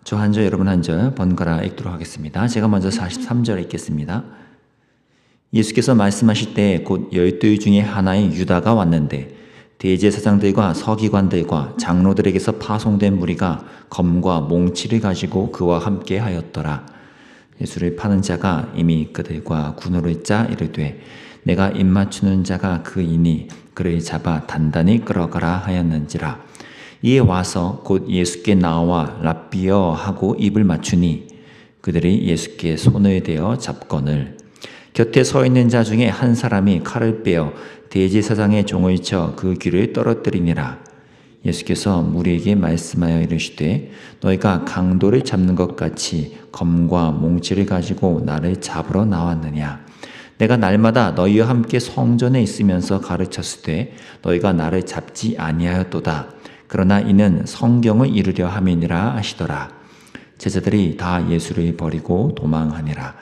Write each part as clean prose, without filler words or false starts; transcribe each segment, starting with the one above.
저 한 절 여러분 한 절 번갈아 읽도록 하겠습니다. 제가 먼저 43절 읽겠습니다. 예수께서 말씀하실 때 곧 12 중에 하나인 유다가 왔는데 대제사장들과 서기관들과 장로들에게서 파송된 무리가 검과 몽치를 가지고 그와 함께 하였더라. 예수를 파는 자가 이미 그들과 군호를 짜 이르되 내가 입맞추는 자가 그이니 그를 잡아 단단히 끌어가라 하였는지라. 이에 와서 곧 예수께 나와 랍비여 하고 입을 맞추니 그들이 예수께 손을 대어 잡거늘 곁에 서 있는 자 중에 한 사람이 칼을 빼어 대제사장의 종을 쳐 그 귀를 떨어뜨리니라. 예수께서 무리에게 말씀하여 이르시되 너희가 강도를 잡는 것 같이 검과 몽치를 가지고 나를 잡으러 나왔느냐. 내가 날마다 너희와 함께 성전에 있으면서 가르쳤으되 너희가 나를 잡지 아니하였도다. 그러나 이는 성경을 이루려 함이니라 하시더라. 제자들이 다 예수를 버리고 도망하니라.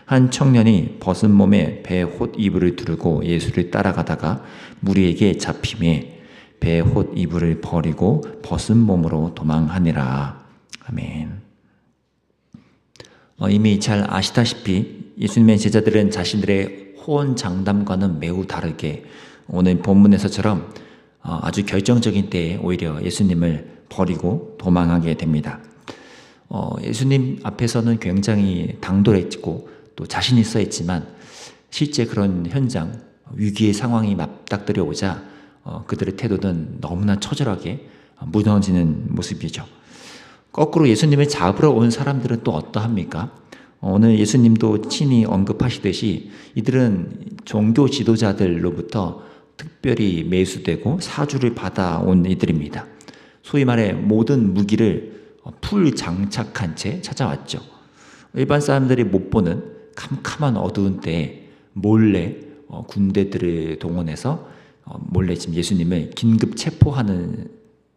한 청년이 벗은 몸에 배 홑 이불을 두르고 예수를 따라가다가 무리에게 잡힘에 배 홑 이불을 버리고 벗은 몸으로 도망하니라. 아멘. 이미 잘 아시다시피 예수님의 제자들은 자신들의 호언장담과는 매우 다르게 오늘 본문에서처럼 아주 결정적인 때에 오히려 예수님을 버리고 도망하게 됩니다. 예수님 앞에서는 굉장히 당돌했고 또 자신 있어 했지만 실제 그런 현장, 위기의 상황이 맞닥뜨려오자 그들의 태도는 너무나 처절하게 무너지는 모습이죠. 거꾸로 예수님을 잡으러 온 사람들은 또 어떠합니까? 오늘 예수님도 친히 언급하시듯이 이들은 종교 지도자들로부터 특별히 매수되고 사주를 받아온 이들입니다. 소위 말해 모든 무기를 풀 장착한 채 찾아왔죠. 일반 사람들이 못 보는 캄캄한 어두운 때에 몰래 군대들을 동원해서 몰래 지금 예수님을 긴급 체포하는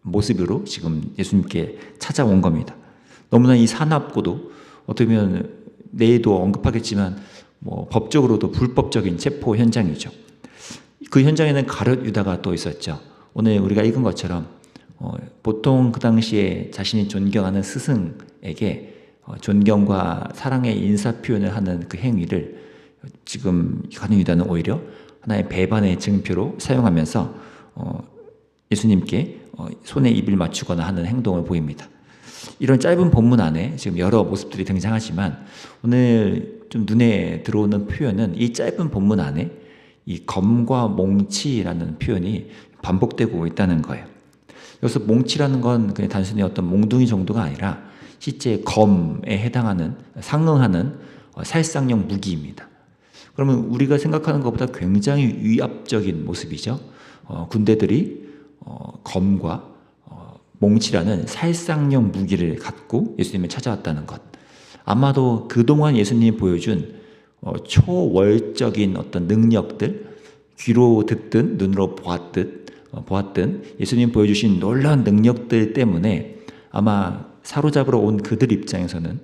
모습으로 지금 예수님께 찾아온 겁니다. 너무나 이 사납고도 어떻게 보면 내일도 언급하겠지만 법적으로도 불법적인 체포 현장이죠. 그 현장에는 가룟 유다가 또 있었죠. 오늘 우리가 읽은 것처럼 보통 그 당시에 자신이 존경하는 스승에게 존경과 사랑의 인사 표현을 하는 그 행위를 지금 가룟 유다는 오히려 하나의 배반의 증표로 사용하면서 예수님께 손에 입을 맞추거나 하는 행동을 보입니다. 이런 짧은 본문 안에 지금 여러 모습들이 등장하지만 오늘 좀 눈에 들어오는 표현은 이 짧은 본문 안에 이 검과 몽치라는 표현이 반복되고 있다는 거예요. 여기서 몽치라는 건 그냥 단순히 어떤 몽둥이 정도가 아니라 실제 검에 해당하는 상응하는 살상용 무기입니다. 그러면 우리가 생각하는 것보다 굉장히 위압적인 모습이죠. 군대들이 검과 몽치라는 살상용 무기를 갖고 예수님을 찾아왔다는 것. 아마도 그동안 예수님이 보여준 초월적인 어떤 능력들, 귀로 듣든 눈으로 보았든 예수님 보여주신 놀라운 능력들 때문에 아마 사로잡으러 온 그들 입장에서는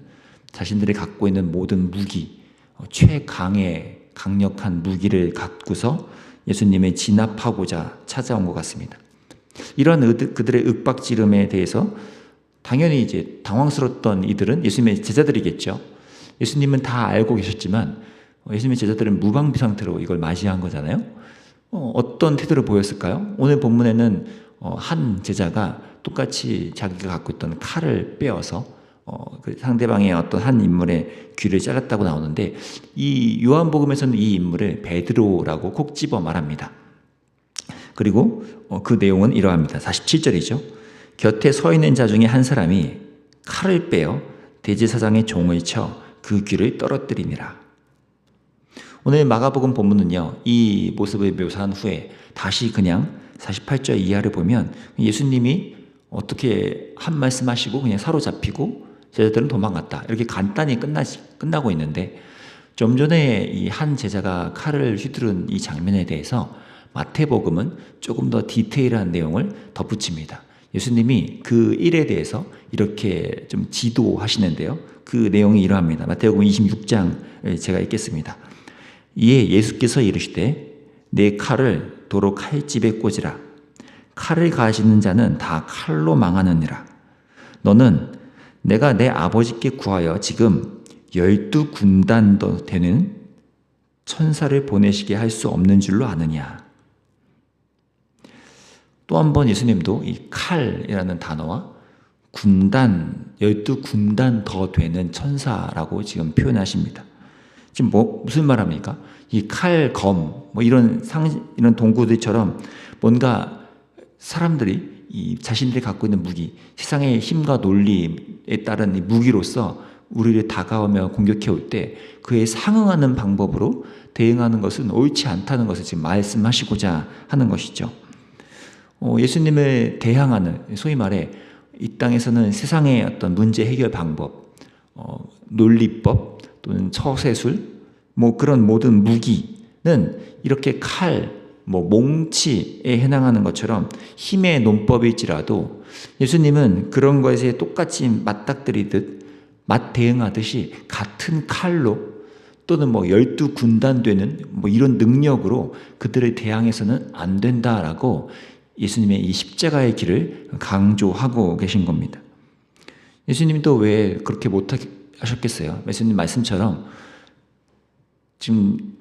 자신들이 갖고 있는 모든 무기, 최강의 강력한 무기를 갖고서 예수님을 진압하고자 찾아온 것 같습니다. 이러한 그들의 윽박지름에 대해서 당연히 이제 당황스러웠던 이들은 예수님의 제자들이겠죠. 예수님은 다 알고 계셨지만 예수님의 제자들은 무방비 상태로 이걸 맞이한 거잖아요. 어떤 태도를 보였을까요? 오늘 본문에는 한 제자가 똑같이 자기가 갖고 있던 칼을 빼어서 그 상대방의 어떤 한 인물의 귀를 잘랐다고 나오는데 이 요한복음에서는 이 인물을 베드로라고 콕 집어 말합니다. 그리고 그 내용은 이러합니다. 47절이죠. 곁에 서 있는 자 중에 한 사람이 칼을 빼어 대제사장의 종을 쳐 그 귀를 떨어뜨리니라. 오늘 마가복음 본문은요, 이 모습을 묘사한 후에 다시 그냥 48절 이하를 보면 예수님이 어떻게 한 말씀 하시고 그냥 사로잡히고 제자들은 도망갔다. 이렇게 간단히 끝나고 있는데 좀 전에 이 한 제자가 칼을 휘두른 이 장면에 대해서 마태복음은 조금 더 디테일한 내용을 덧붙입니다. 예수님이 그 일에 대해서 이렇게 좀 지도하시는데요. 그 내용이 이러합니다. 마태복음 26장 제가 읽겠습니다. 이에 예수께서 이르시되 내 칼을 도로 칼집에 꽂으라. 칼을 가지는 자는 다 칼로 망하느니라. 너는 내가 내 아버지께 구하여 지금 12군단도 되는 천사를 보내시게 할 수 없는 줄로 아느냐. 또 한 번 예수님도 이 칼이라는 단어와 군단, 12군단 더 되는 천사라고 지금 표현하십니다. 지금 무슨 말합니까? 이 칼, 검, 이런 도구들처럼 뭔가 사람들이 이 자신들이 갖고 있는 무기, 세상의 힘과 논리에 따른 이 무기로서 우리를 다가오며 공격해 올 때 그에 상응하는 방법으로 대응하는 것은 옳지 않다는 것을 지금 말씀하시고자 하는 것이죠. 예수님을 대항하는, 소위 말해 이 땅에서는 세상의 어떤 문제 해결 방법, 논리법 또는 처세술, 그런 모든 무기는 이렇게 칼, 몽치에 해당하는 것처럼 힘의 논법일지라도 예수님은 그런 것에 똑같이 맞닥뜨리듯 맞대응하듯이 같은 칼로 또는 12군단 되는 이런 능력으로 그들을 대항해서는 안 된다라고 예수님의 이 십자가의 길을 강조하고 계신 겁니다. 예수님도 왜 그렇게 못하셨겠어요? 예수님 말씀처럼 지금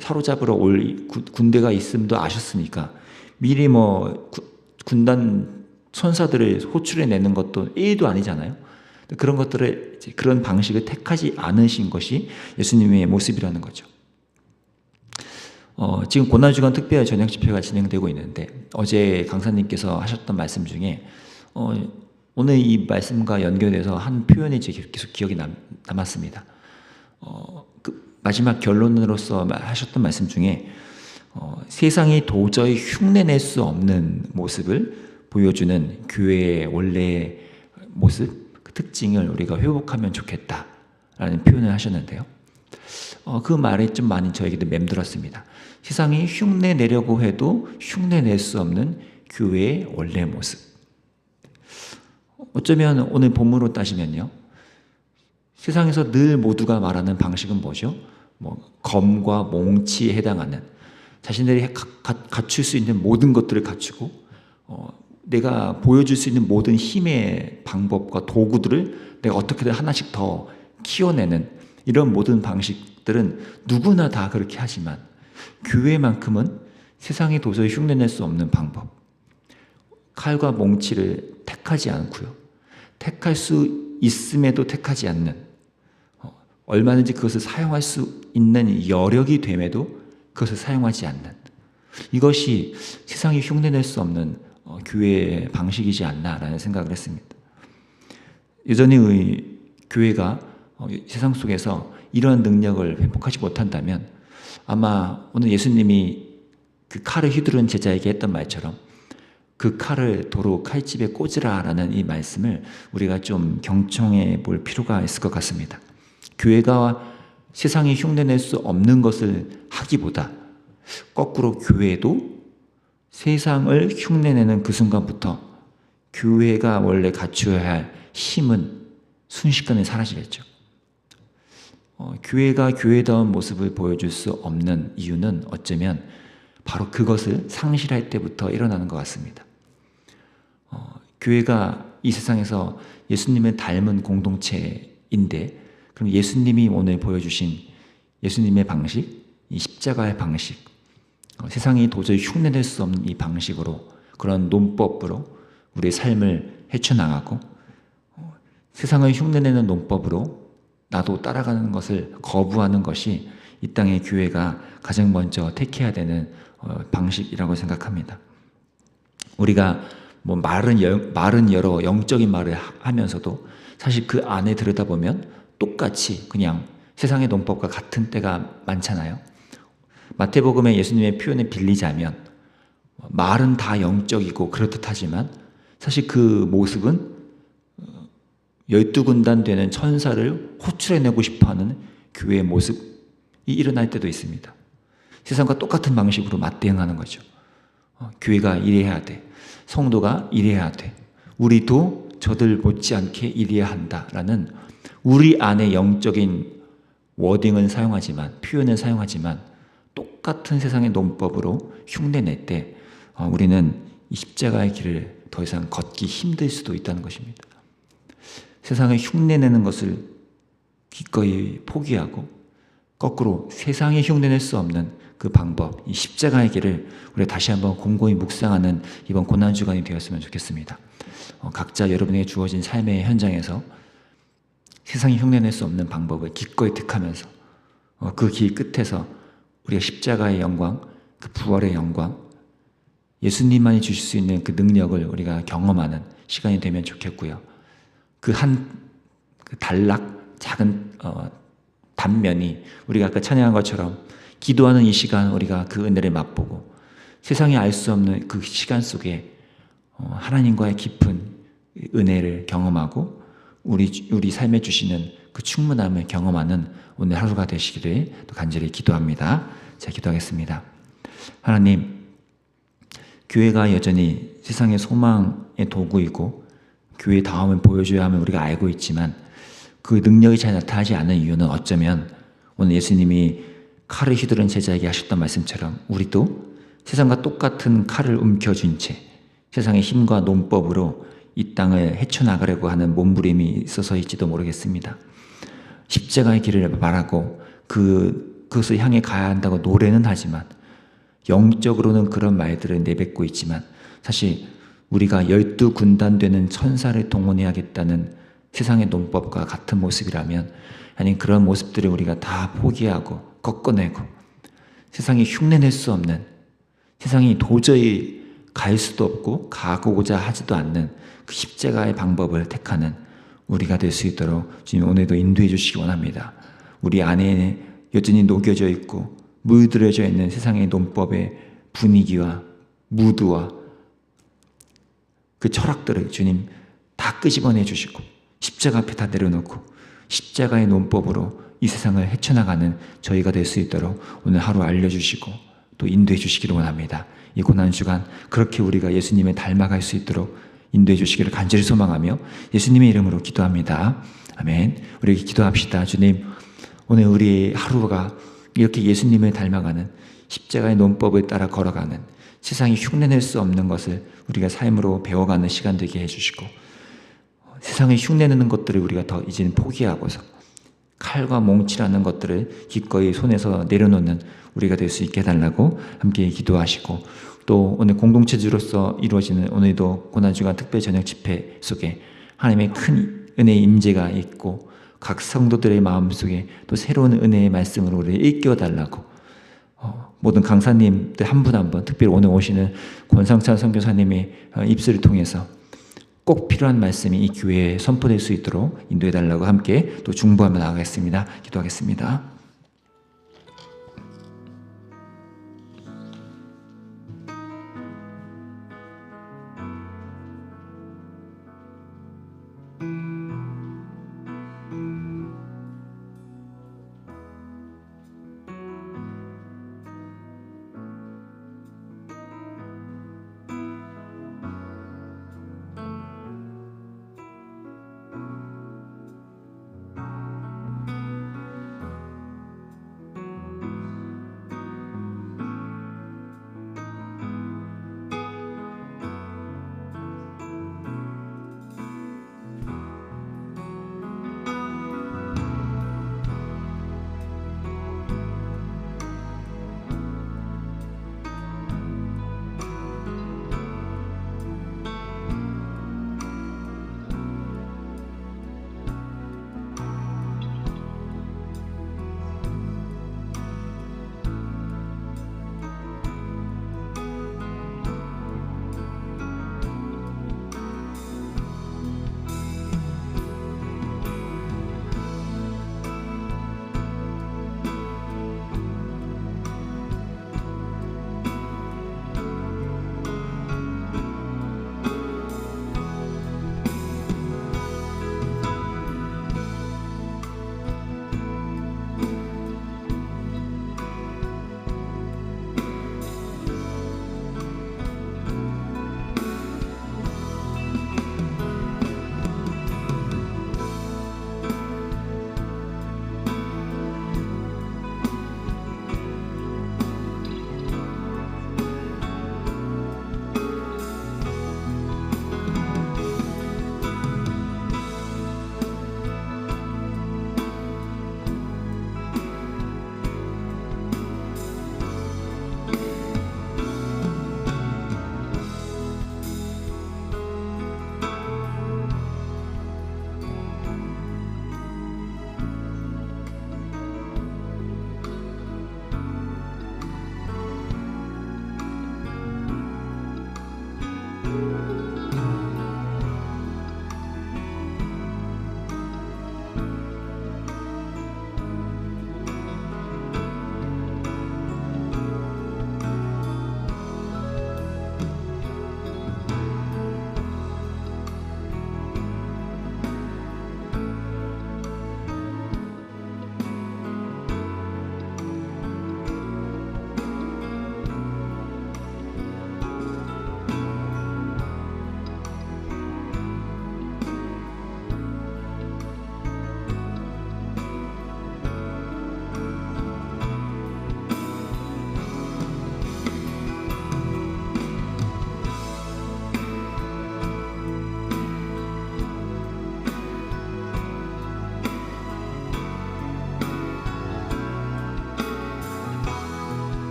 사로잡으러 올 군대가 있음도 아셨으니까 미리 군단 천사들을 호출해내는 것도 1도 아니잖아요. 그런 것들을, 그런 방식을 택하지 않으신 것이 예수님의 모습이라는 거죠. 지금 고난주간 특별 저녁 집회가 진행되고 있는데 어제 강사님께서 하셨던 말씀 중에 오늘 이 말씀과 연결돼서 한 표현이 계속 기억이 남았습니다. 그 마지막 결론으로서 하셨던 말씀 중에 세상이 도저히 흉내낼 수 없는 모습을 보여주는 교회의 원래의 모습, 그 특징을 우리가 회복하면 좋겠다라는 표현을 하셨는데요. 그 말이 좀 많이 저에게도 맴돌았습니다. 세상이 흉내내려고 해도 흉내낼 수 없는 교회의 원래 모습. 어쩌면 오늘 본문으로 따지면요, 세상에서 늘 모두가 말하는 방식은 뭐죠? 검과 몽치에 해당하는, 자신들이 갖출 수 있는 모든 것들을 갖추고 내가 보여줄 수 있는 모든 힘의 방법과 도구들을 내가 어떻게든 하나씩 더 키워내는 이런 모든 방식들은 누구나 다 그렇게 하지만 교회만큼은 세상이 도저히 흉내낼 수 없는 방법, 칼과 몽치를 택하지 않고요, 택할 수 있음에도 택하지 않는, 얼마든지 그것을 사용할 수 있는 여력이 됨에도 그것을 사용하지 않는, 이것이 세상이 흉내낼 수 없는 교회의 방식이지 않나라는 생각을 했습니다. 여전히 교회가 세상 속에서 이러한 능력을 회복하지 못한다면 아마 오늘 예수님이 그 칼을 휘두른 제자에게 했던 말처럼 그 칼을 도로 칼집에 꽂으라라는 이 말씀을 우리가 좀 경청해 볼 필요가 있을 것 같습니다. 교회가 세상이 흉내낼 수 없는 것을 하기보다 거꾸로 교회도 세상을 흉내내는 그 순간부터 교회가 원래 갖추어야 할 힘은 순식간에 사라지겠죠. 교회가 교회다운 모습을 보여줄 수 없는 이유는 어쩌면 바로 그것을 상실할 때부터 일어나는 것 같습니다. 교회가 이 세상에서 예수님을 닮은 공동체인데, 그럼 예수님이 오늘 보여주신 예수님의 방식, 이 십자가의 방식, 세상이 도저히 흉내낼 수 없는 이 방식으로, 그런 논법으로 우리의 삶을 헤쳐나가고 세상을 흉내내는 논법으로 나도 따라가는 것을 거부하는 것이 이 땅의 교회가 가장 먼저 택해야 되는 방식이라고 생각합니다. 우리가 말은 여러 영적인 말을 하면서도 사실 그 안에 들여다보면 똑같이 그냥 세상의 논법과 같은 때가 많잖아요. 마태복음의 예수님의 표현을 빌리자면 말은 다 영적이고 그렇듯 하지만 사실 그 모습은 12군단 되는 천사를 호출해내고 싶어하는 교회의 모습이 일어날 때도 있습니다. 세상과 똑같은 방식으로 맞대응하는 거죠. 교회가 이래야 돼, 성도가 이래야 돼, 우리도 저들 못지않게 이래야 한다라는 우리 안에 영적인 워딩은 사용하지만, 표현은 사용하지만 똑같은 세상의 논법으로 흉내낼 때 우리는 이 십자가의 길을 더 이상 걷기 힘들 수도 있다는 것입니다. 세상을 흉내내는 것을 기꺼이 포기하고 거꾸로 세상에 흉내낼 수 없는 그 방법, 이 십자가의 길을 우리 다시 한번 곰곰이 묵상하는 이번 고난주간이 되었으면 좋겠습니다. 각자 여러분에게 주어진 삶의 현장에서 세상이 흉내낼 수 없는 방법을 기꺼이 택하면서 그 길 끝에서 우리가 십자가의 영광, 그 부활의 영광, 예수님만이 주실 수 있는 그 능력을 우리가 경험하는 시간이 되면 좋겠고요. 그 단락, 작은 단면이 우리가 아까 찬양한 것처럼 기도하는 이 시간 우리가 그 은혜를 맛보고 세상에 알 수 없는 그 시간 속에 하나님과의 깊은 은혜를 경험하고 우리 삶에 주시는 그 충만함을 경험하는 오늘 하루가 되시기를 또 간절히 기도합니다. 자, 기도하겠습니다. 하나님, 교회가 여전히 세상의 소망의 도구이고 교회의 다음을 보여줘야 함을 우리가 알고 있지만 그 능력이 잘 나타나지 않는 이유는 어쩌면 오늘 예수님이 칼을 휘두른 제자에게 하셨던 말씀처럼 우리도 세상과 똑같은 칼을 움켜쥔 채 세상의 힘과 논법으로 이 땅을 헤쳐나가려고 하는 몸부림이 있어서일지도 모르겠습니다. 십자가의 길을 말하고 그것을 향해 가야 한다고 노래는 하지만 영적으로는 그런 말들을 내뱉고 있지만 사실 우리가 12군단 되는 천사를 동원해야겠다는 세상의 논법과 같은 모습이라면 아니 그런 모습들을 우리가 다 포기하고 꺾어내고 세상이 흉내낼 수 없는 세상이 도저히 갈 수도 없고 가고자 하지도 않는 그 십자가의 방법을 택하는 우리가 될 수 있도록 주님 오늘도 인도해 주시기 원합니다. 우리 안에 여전히 녹여져 있고 물들여져 있는 세상의 논법의 분위기와 무드와 그 철학들을 주님 다 끄집어내 주시고 십자가 앞에 다 내려놓고 십자가의 논법으로 이 세상을 헤쳐나가는 저희가 될 수 있도록 오늘 하루 알려주시고 또 인도해 주시기를 원합니다. 이 고난주간 그렇게 우리가 예수님을 닮아갈 수 있도록 인도해 주시기를 간절히 소망하며 예수님의 이름으로 기도합니다. 아멘. 우리 기도합시다. 주님, 오늘 우리 하루가 이렇게 예수님을 닮아가는 십자가의 논법을 따라 걸어가는 세상이 흉내낼 수 없는 것을 우리가 삶으로 배워가는 시간 되게 해주시고 세상에 흉내내는 것들을 우리가 더 이제는 포기하고서 칼과 몽치라는 것들을 기꺼이 손에서 내려놓는 우리가 될 수 있게 해달라고 함께 기도하시고 또 오늘 공동체주로서 이루어지는 오늘도 고난주간 특별 저녁 집회 속에 하나님의 큰 은혜의 임재가 있고 각 성도들의 마음속에 또 새로운 은혜의 말씀으로 우리를 일깨워달라고 모든 강사님들 한 분 한 분 특별히 오늘 오시는 권상찬 선교사님의 입술을 통해서 꼭 필요한 말씀이 이 교회에 선포될 수 있도록 인도해달라고 함께 또 중보하며 나가겠습니다. 기도하겠습니다.